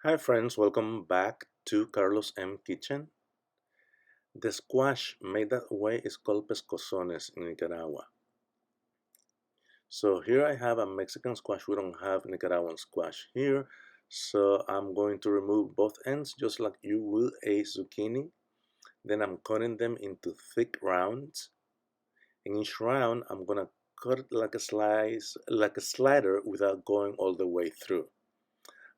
Hi friends, welcome back to Carlos M Kitchen. The squash made that way is called pescozones in Nicaragua. So here I have a Mexican squash. We don't have Nicaraguan squash here. So I'm going to remove both ends just like you would a zucchini. Then I'm cutting them into thick rounds. In each round, I'm gonna cut it like a slider without going all the way through.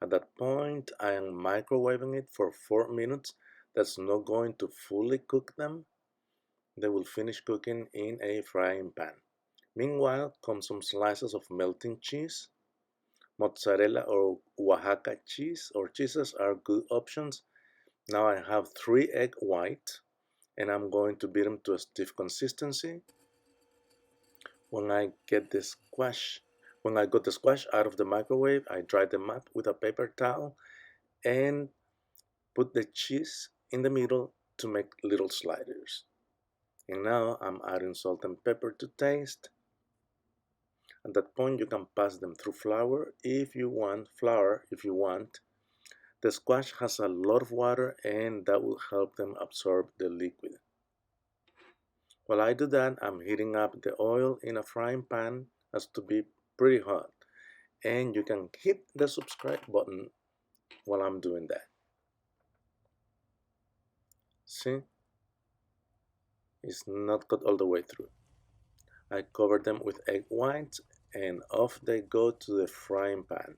At that point, I am microwaving it for 4 minutes. That's not going to fully cook them. They will finish cooking in a frying pan. Meanwhile, come some slices of melting cheese. Mozzarella or Oaxaca cheese or cheeses are good options. Now I have 3 egg whites and I'm going to beat them to a stiff consistency. When I get the squash, when I got the squash out of the microwave, I dry them up with a paper towel and put the cheese in the middle to make little sliders. And now I'm adding salt and pepper to taste. At that point you can pass them through flour if you want. The squash has a lot of water and that will help them absorb the liquid. While I do that, I'm heating up the oil in a frying pan as to be pretty hot. And you can hit the subscribe button while I'm doing that. See? It's not cut all the way through. I cover them with egg whites and off they go to the frying pan.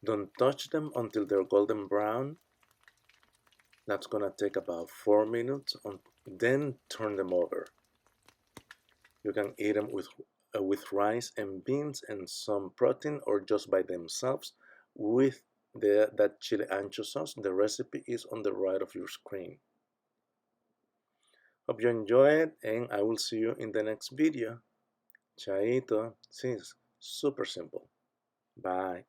Don't touch them until they're golden brown. That's gonna take about 4 minutes. Then turn them over. You can eat them with rice and beans and some protein or just by themselves with that Chile Ancho sauce. The recipe is on the right of your screen. Hope you enjoy it and I will see you in the next video. Chaito. See, it's super simple. Bye.